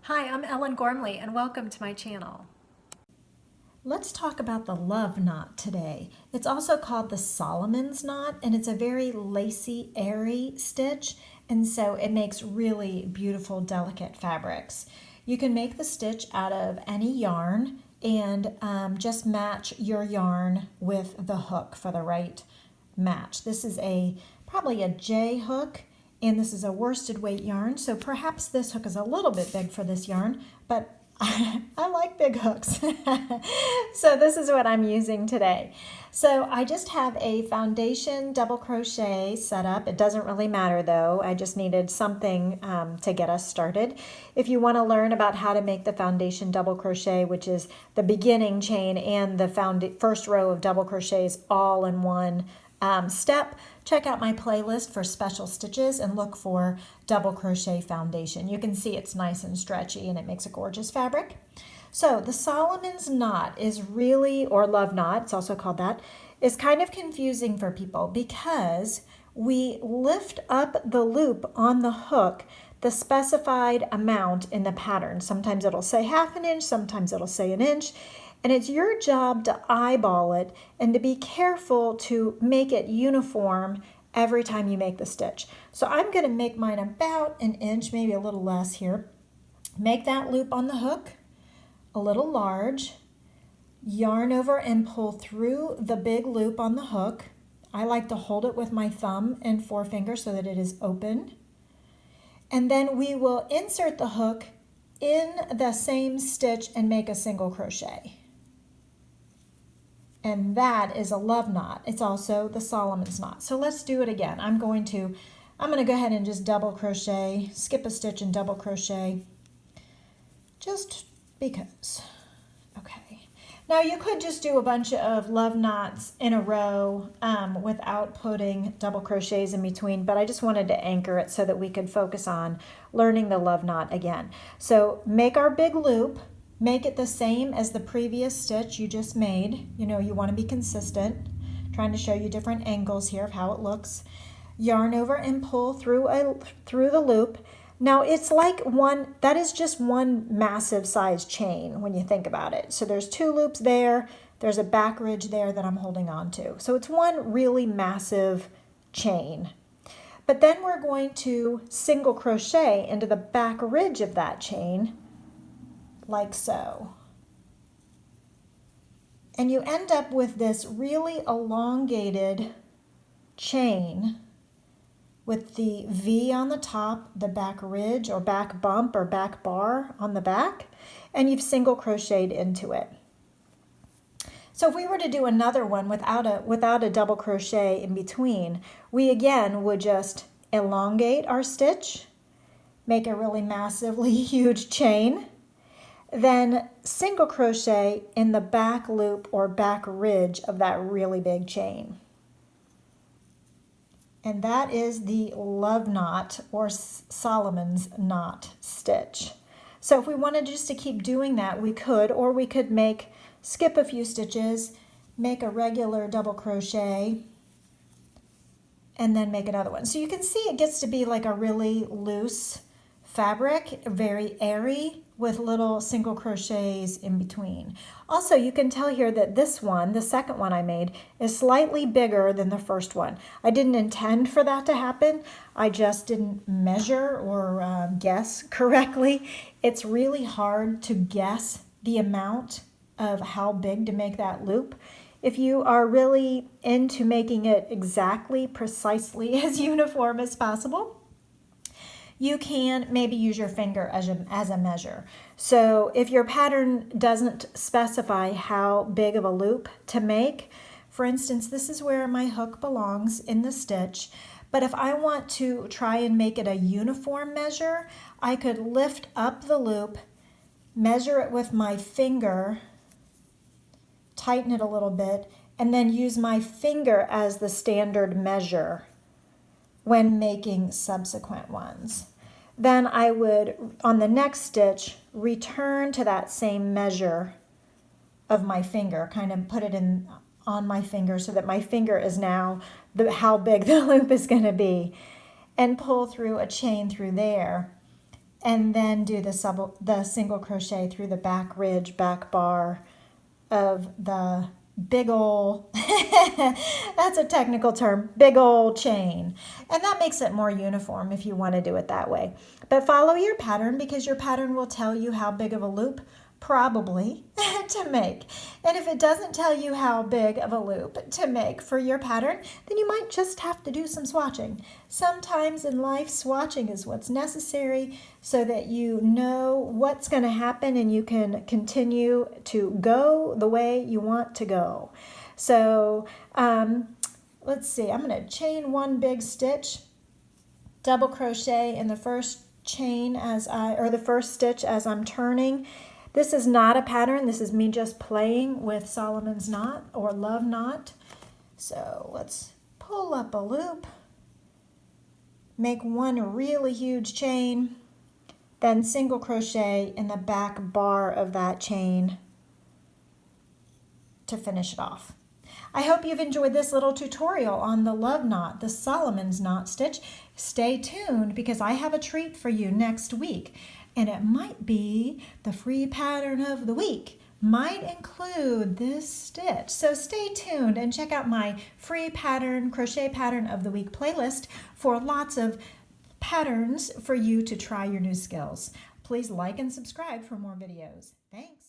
Hi, I'm Ellen Gormley and welcome to my channel. Let's talk about the love knot today. It's also called the Solomon's knot, and it's a very lacy, airy stitch, and so it makes really beautiful, delicate fabrics. You can make the stitch out of any yarn and just match your yarn with the hook for the right match. This is probably a J hook, and this is a worsted weight yarn, so perhaps this hook is a little bit big for this yarn, but I like big hooks. So this is what I'm using today. So I just have a foundation double crochet set up. It doesn't really matter though. I just needed something to get us started. If you want to learn about how to make the foundation double crochet, which is the beginning chain and the first row of double crochets all in one step, check out my playlist for special stitches and look for double crochet foundation. You can see it's nice and stretchy and it makes a gorgeous fabric. So the Solomon's knot is really, or love knot, it's also called that, is kind of confusing for people because we lift up the loop on the hook the specified amount in the pattern. Sometimes it'll say 1/2 inch, sometimes it'll say 1 inch. And it's your job to eyeball it and to be careful to make it uniform every time you make the stitch. So I'm going to make mine about 1 inch, maybe a little less here. Make that loop on the hook a little large, yarn over and pull through the big loop on the hook. I like to hold it with my thumb and forefinger so that it is open. And then we will insert the hook in the same stitch and make a single crochet. And that is a love knot. It's also the Solomon's knot. So let's do it again. I'm going to go ahead and just double crochet, skip a stitch and double crochet, just because. Okay. Now you could just do a bunch of love knots in a row without putting double crochets in between, but I just wanted to anchor it so that we could focus on learning the love knot again. So make our big loop. Make it the same as the previous stitch you just made. You know, you want to be consistent. Trying to show you different angles here of how it looks. Yarn over and pull through the loop. Now it's like that is just one massive size chain when you think about it. So there's 2 loops there. There's a back ridge there that I'm holding on to. So it's one really massive chain. But then we're going to single crochet into the back ridge of that chain, like so. And you end up with this really elongated chain with the V on the top, the back ridge or back bump or back bar on the back, and you've single crocheted into it. So if we were to do another one without a double crochet in between, we again would just elongate our stitch, make a really massively huge chain, then single crochet in the back loop or back ridge of that really big chain. And that is the love knot or Solomon's knot stitch. So if we wanted just to keep doing that, we could, or we could skip a few stitches, make a regular double crochet, and then make another one. So you can see it gets to be like a really loose fabric, very airy, with little single crochets in between. Also, you can tell here that this one, the second one I made, is slightly bigger than the first one. I didn't intend for that to happen. I just didn't measure or guess correctly. It's really hard to guess the amount of how big to make that loop. If you are really into making it exactly, precisely as uniform as possible, you can maybe use your finger as a measure. So if your pattern doesn't specify how big of a loop to make, for instance, this is where my hook belongs in the stitch, but if I want to try and make it a uniform measure, I could lift up the loop, measure it with my finger, tighten it a little bit, and then use my finger as the standard measure when making subsequent ones. Then I would, on the next stitch, return to that same measure of my finger, kind of put it on my finger so that my finger is now how big the loop is going to be, and pull through a chain through there. and then do the single crochet through the back ridge, back bar of the big ol' that's a technical term, big old chain. And that makes it more uniform if you want to do it that way. But follow your pattern, because your pattern will tell you how big of a loop probably to make. And if it doesn't tell you how big of a loop to make for your pattern, then you might just have to do some swatching. Sometimes in life, swatching is what's necessary so that you know what's going to happen and you can continue to go the way you want to go. So let's see, I'm going to chain one big stitch, double crochet in the first chain the first stitch as I'm turning. This is not a pattern. This is me just playing with Solomon's knot or love knot. So let's pull up a loop, make one really huge chain, then single crochet in the back bar of that chain to finish it off. I hope you've enjoyed this little tutorial on the love knot, the Solomon's knot stitch. Stay tuned, because I have a treat for you next week, and it might be the free pattern of the week. Might include this stitch. So stay tuned and check out my free crochet pattern of the week playlist for lots of patterns for you to try your new skills. Please like and subscribe for more videos. Thanks.